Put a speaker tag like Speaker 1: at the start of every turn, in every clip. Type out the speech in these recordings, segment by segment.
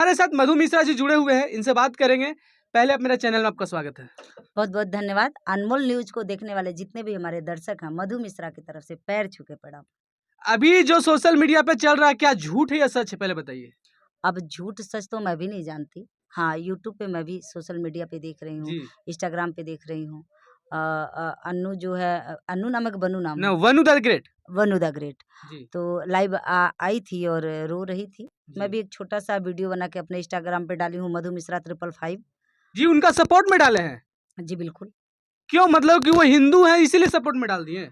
Speaker 1: हमारे साथ मधु मिश्रा जी जुड़े हुए हैं, इनसे बात करेंगे। पहले आप मेरे चैनल में आपका स्वागत है।
Speaker 2: बहुत बहुत धन्यवाद। अनमोल न्यूज को देखने वाले जितने भी हमारे दर्शक हैं, मधु मिश्रा की तरफ से पैर छू के प्रणाम।
Speaker 1: अभी जो सोशल मीडिया पे चल रहा है, क्या झूठ है या सच है, पहले बताइए।
Speaker 2: अब झूठ सच तो मैं भी नहीं जानती। हाँ, यूट्यूब पे मैं भी सोशल मीडिया पे देख रही हूँ,
Speaker 1: जी
Speaker 2: इंस्टाग्राम पे देख रही हूँ। अन्नू जो है अन्नू नामक बनू नाम
Speaker 1: ना,
Speaker 2: है,
Speaker 1: Vanu the great.
Speaker 2: Vanu the great.
Speaker 1: जी
Speaker 2: तो लाइव आई थी और रो रही थी।
Speaker 1: जी
Speaker 2: मैं भी एक छोटा सा वीडियो बना के अपने इंस्टाग्राम पे डाली हूँ, मधु मिश्रा 555।
Speaker 1: जी, उनका सपोर्ट में डाले हैं।
Speaker 2: जी बिल्कुल।
Speaker 1: क्यों, मतलब कि वो हिंदू है इसीलिए सपोर्ट में डाल दिए?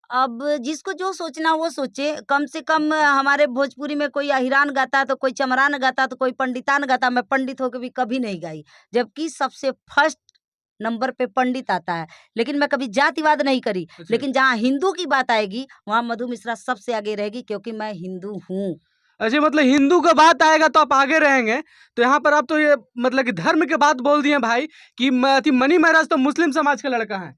Speaker 2: अब जिसको जो सोचना वो सोचे। कम से कम हमारे भोजपुरी में कोई अहिरान गाता तो कोई चमरान गाता तो कोई पंडितान गाता। मैं पंडित होकर भी कभी नहीं गाई, जबकि सबसे फर्स्ट नंबर पे पंडित आता है। लेकिन मैं कभी जातिवाद नहीं करी।
Speaker 1: अच्छा
Speaker 2: लेकिन जहाँ हिंदू की बात आएगी वहाँ मधु मिश्रा सबसे आगे रहेगी, क्योंकि मैं हिंदू हूँ।
Speaker 1: अच्छा, मतलब हिंदू का बात आएगा तो आप आगे रहेंगे। तो यहाँ पर आप तो ये मतलब कि धर्म के बात बोल दिए भाई कि मनी महाराज तो मुस्लिम समाज का लड़का है।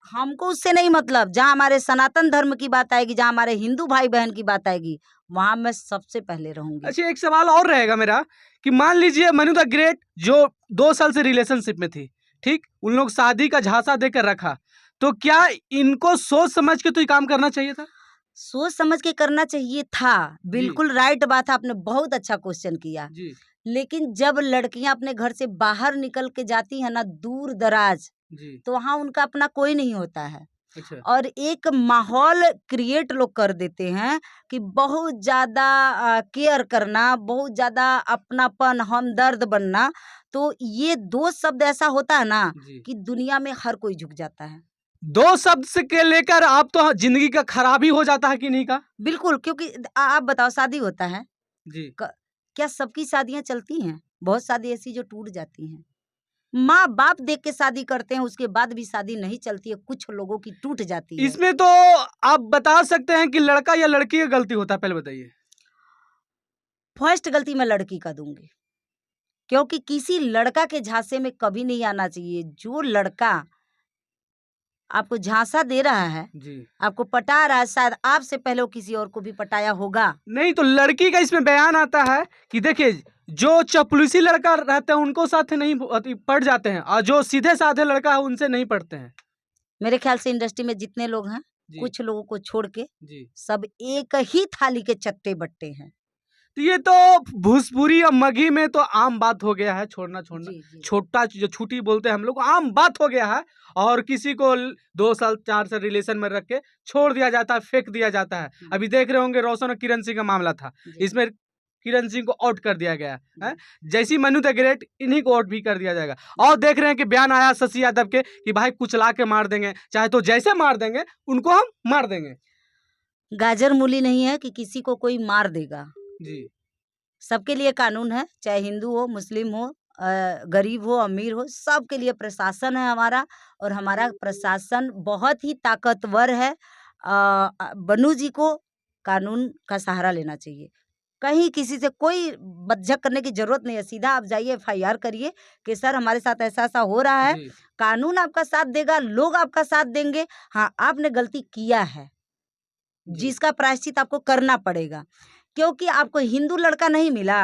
Speaker 2: हमको उससे नहीं मतलब। जहाँ हमारे सनातन धर्म की बात आएगी, जहाँ हमारे हिंदू भाई बहन की बात आएगी, वहाँ मैं सबसे पहले रहूंगी।
Speaker 1: अच्छा, एक सवाल और रहेगा मेरा कि मान लीजिए मनु द ग्रेट जो 2 साल से रिलेशनशिप में थी, ठीक, उन लोग शादी का झांसा देकर रखा, तो क्या इनको सोच समझ के तो ये काम करना चाहिए था?
Speaker 2: सोच समझ के करना चाहिए था।
Speaker 1: जी
Speaker 2: बिल्कुल राइट बात है, आपने बहुत अच्छा क्वेश्चन किया।
Speaker 1: जी
Speaker 2: लेकिन जब लड़कियां अपने घर से बाहर निकल के जाती हैं ना, दूर दराज,
Speaker 1: जी।
Speaker 2: तो वहां उनका अपना कोई नहीं होता है।
Speaker 1: अच्छा।
Speaker 2: और एक माहौल क्रिएट लोग कर देते हैं कि बहुत ज्यादा केयर करना, बहुत ज्यादा अपनापन, हमदर्द बनना। तो ये दो शब्द ऐसा होता है ना
Speaker 1: जी,
Speaker 2: कि दुनिया में हर कोई झुक जाता है।
Speaker 1: 2 शब्द से के लेकर आप तो जिंदगी का खराबी हो जाता है कि नहीं का?
Speaker 2: बिल्कुल, क्योंकि आप बताओ, शादी होता है,
Speaker 1: जी
Speaker 2: क क्या सबकी शादियाँ चलती हैं? बहुत शादी ऐसी जो टूट जाती हैं। माँ-बाप देख के शादी करते हैं, उसके बाद भी शादी नहीं चलती है, कुछ लोगों की टूट जाती है।
Speaker 1: इसमें तो आप बता सकते हैं कि लड़का या लड़की का गलती होता है, पहले बताइए।
Speaker 2: फर्स्ट गलती मैं लड़की का दूँगी, क्योंकि किसी लड़का के झांसे में कभी नहीं आना चाहिए। जो लड़का आपको झांसा दे रहा है,
Speaker 1: जी,
Speaker 2: आपको पटा रहा है, शायद आपसे पहले वो किसी और को भी पटाया होगा।
Speaker 1: नहीं तो लड़की का इसमें बयान आता है कि देखिए, जो चपलूसी लड़का रहते हैं उनको साथ नहीं पढ़ जाते हैं, और जो सीधे साधे लड़का है उनसे नहीं पढ़ते हैं।
Speaker 2: मेरे ख्याल से इंडस्ट्री में जितने लोग हैं,
Speaker 1: जी
Speaker 2: कुछ लोगों को छोड़ के
Speaker 1: जी।
Speaker 2: सब एक ही थाली के चट्टे-बट्टे हैं।
Speaker 1: तो ये तो भोजपुरी और मगही में तो आम बात हो गया है, छोड़ना छोड़ना,
Speaker 2: जी, जी।
Speaker 1: छोटा जो छुट्टी बोलते हैं हम लोग, आम बात हो गया है। और किसी को 2 साल 4 साल रिलेशन में रख के छोड़ दिया जाता है, फेंक दिया जाता है।
Speaker 2: हुँ।
Speaker 1: अभी देख रहे होंगे रोशन और किरण सिंह का मामला था,
Speaker 2: जी,
Speaker 1: इसमें किरण सिंह को आउट कर दिया गया है।
Speaker 2: जी।
Speaker 1: जैसी मनु द ग्रेट, इन्हीं को आउट भी कर दिया जाएगा। और देख रहे हैं कि बयान आया शशि यादव के कि भाई कुचला के मार देंगे, चाहे तो जैसे मार देंगे उनको हम मार देंगे।
Speaker 2: गाजर मूली नहीं है कि किसी को कोई मार देगा।
Speaker 1: जी
Speaker 2: सबके लिए कानून है, चाहे हिंदू हो, मुस्लिम हो, गरीब हो, अमीर हो, सबके लिए प्रशासन है हमारा। और हमारा प्रशासन बहुत ही ताकतवर है। बनू जी को कानून का सहारा लेना चाहिए। कहीं किसी से कोई बकझक करने की ज़रूरत नहीं है। सीधा आप जाइए, एफआईआर करिए कि सर हमारे साथ ऐसा-ऐसा हो रहा है।
Speaker 1: जी
Speaker 2: कानून आपका साथ देगा, लोग आपका साथ देंगे। हाँ, आपने गलती किया है,
Speaker 1: जी।
Speaker 2: जिसका प्रायश्चित आपको करना पड़ेगा। क्योंकि आपको हिंदू लड़का नहीं मिला,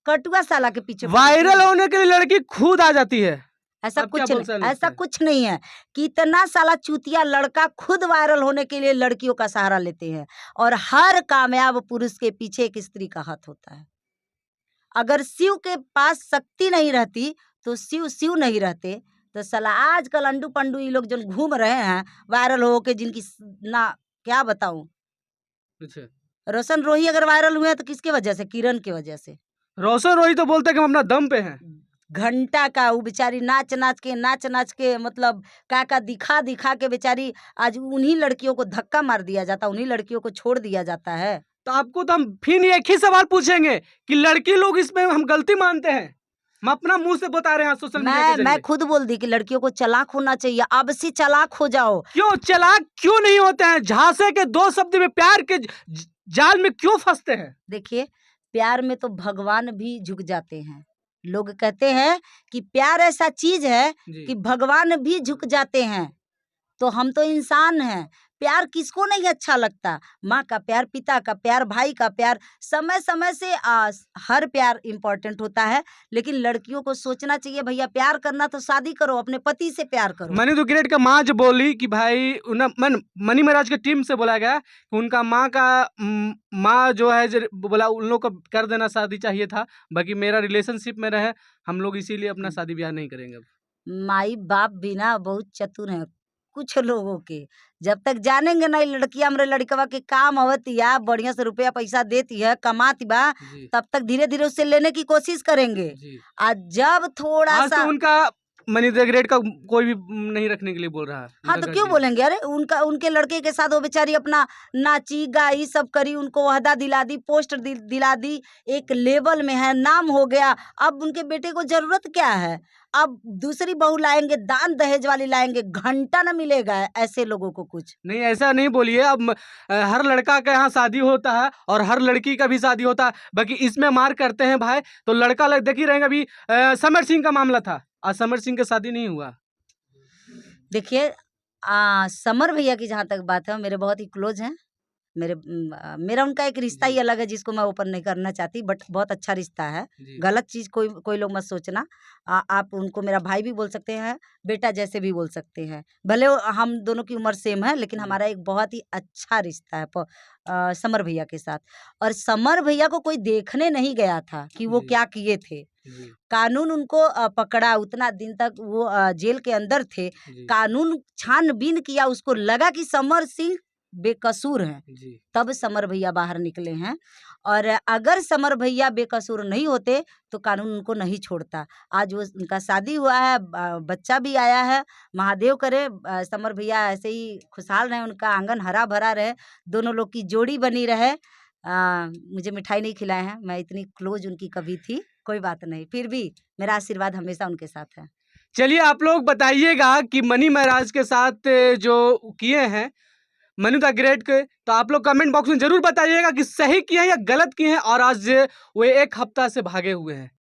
Speaker 2: कटुआ साला के पीछे पड़े
Speaker 1: वायरल
Speaker 2: थे।
Speaker 1: होने के लिए लड़की खुद आ जाती है। आप क्या बोल सकते
Speaker 2: ऐसा
Speaker 1: हैं?
Speaker 2: कुछ नहीं है। कितना साला चूतिया लड़का खुद वायरल होने के लिए लड़कियों का सहारा लेते हैं। और हर कामयाब पुरुष के पीछे एक स्त्री का हाथ होता है। अगर शिव के पास शक्ति नहीं रहती तो शिव शिव नहीं रहते। तो साला आजकल अंडू-पंडू ये लोग जो घूम रहे हैं वायरल हो के, जिनकी ना क्या बताऊँ।
Speaker 1: अच्छा।
Speaker 2: रोशन रोही अगर वायरल हुए हैं तो किसकी वजह से? किरण की वजह से।
Speaker 1: रोशन रोही तो बोलते हैं कि हम अपना दम पे हैं।
Speaker 2: घंटा का वो बेचारी नाच-नाच के मतलब का दिखा-दिखा के बेचारी आज उन्हीं लड़कियों को धक्का मार दिया जाता है, उन्हीं लड़कियों को छोड़ दिया जाता है।
Speaker 1: तो आपको तो हम फिर एक ही सवाल पूछेंगे कि लड़की लोग इसमें हम गलती मानते हैं। हम अपना मुँह से बता रहे हैं सोशल मीडिया के
Speaker 2: मैं
Speaker 1: ज़रिए।
Speaker 2: खुद बोल दी कि लड़कियों को चालाक होना चाहिए, अब से चालाक हो जाओ।
Speaker 1: क्यों चालाक क्यों नहीं होते हैं? झांसे के 2 शब्द में प्यार के जाल में क्यों फँसते हैं?
Speaker 2: देखिए, प्यार में तो भगवान भी झुक जाते हैं। लोग कहते हैं कि प्यार ऐसा चीज़ है
Speaker 1: जी।
Speaker 2: कि भगवान भी झुक जाते हैं। तो हम तो इंसान हैं, प्यार किसको नहीं अच्छा लगता? माँ का प्यार, पिता का प्यार, भाई का प्यार, समय-समय से हर प्यार इम्पोर्टेंट होता है, लेकिन लड़कियों को सोचना चाहिए भैया प्यार करना तो शादी करो, अपने पति से प्यार करो।
Speaker 1: मनी द ग्रेट का माँ जो बोली कि भाई मनी महाराज की टीम से बोला गया कि उनका माँ जो है बोला उन लोग को कर देना शादी चाहिए था, बाकी मेरा रिलेशनशिप में रहे, हम लोग इसीलिए अपना शादी ब्याह नहीं करेंगे।
Speaker 2: माई-बाप भी ना बहुत चतुर हैं, कुछ लोगों के। जब तक जानेंगे नहीं लड़किया हमरे लड़कवा के काम आवतिया, बढ़िया से रुपया पैसा देती है, कमाती बा,
Speaker 1: जी
Speaker 2: तब तक धीरे-धीरे उससे लेने की कोशिश करेंगे।
Speaker 1: जी।
Speaker 2: जब
Speaker 1: आज
Speaker 2: थोड़ा-सा
Speaker 1: तो उनका मनी द ग्रेट का कोई भी नहीं रखने के लिए बोल रहा है।
Speaker 2: हाँ,
Speaker 1: उनका
Speaker 2: तो
Speaker 1: कर
Speaker 2: क्यों
Speaker 1: दिया।
Speaker 2: बोलेंगे? अरे उनके लड़के के साथ वो बेचारी अपना नाची, गाई, सब करी, उनको ओहदा दिला दी, पोस्ट दिला दी, एक लेवल में है, नाम हो गया। अब उनके बेटे को ज़रूरत क्या है? अब दूसरी बहू लाएँगे, दान दहेज वाली लाएँगे, घंटा ना मिलेगा ऐसे लोगों को कुछ।
Speaker 1: नहीं ऐसा नहीं बोलिए। अब हर लड़का के यहाँ शादी होता है और हर लड़की का भी शादी होता है, बाकी इसमें मार करते हैं भाई तो लड़का देख ही रहेंगे। अभी समर सिंह का मामला था, आज समर सिंह का शादी नहीं हुआ।
Speaker 2: देखिए समर भैया की जहाँ तक बात है, मेरे बहुत ही क्लोज हैं। मेरा उनका एक रिश्ता ही अलग है जिसको मैं ओपन नहीं करना चाहती, बट बहुत अच्छा रिश्ता है।
Speaker 1: जी।
Speaker 2: गलत चीज़ कोई लोग मत सोचना। आप उनको मेरा भाई भी बोल सकते हैं, बेटा जैसे भी बोल सकते हैं। भले हम दोनों की उम्र सेम है, लेकिन
Speaker 1: जी।
Speaker 2: हमारा एक बहुत ही अच्छा रिश्ता है समर भैया के साथ। और समर भैया को कोई देखने नहीं गया था कि वो
Speaker 1: जी।
Speaker 2: क्या किए थे।
Speaker 1: जी।
Speaker 2: कानून उनको पकड़ा, उतना दिन तक वो जेल के अंदर थे।
Speaker 1: जी।
Speaker 2: कानून छानबीन किया, उसको लगा कि समर सिंह बेकसूर हैं,
Speaker 1: जी।
Speaker 2: तब समर भैया बाहर निकले हैं। और अगर समर भैया बेकसूर नहीं होते तो कानून उनको नहीं छोड़ता। आज वो उनका शादी हुआ है, बच्चा भी आया है, महादेव करे समर भैया ऐसे ही खुशहाल रहें, उनका आंगन हरा-भरा रहे, दोनों लोग की जोड़ी बनी रहे। मुझे मिठाई नहीं खिलाए हैं, मैं इतनी क्लोज उनकी कभी थी, कोई बात नहीं, फिर भी मेरा आशीर्वाद हमेशा उनके साथ है।
Speaker 1: चलिए आप लोग बताइएगा कि मनी महाराज के साथ जो किए हैं मनी द ग्रेट के, तो आप लोग कमेंट बॉक्स में जरूर बताइएगा कि सही किए हैं या गलत किए हैं और आज वो 1 हफ्ता से भागे हुए हैं।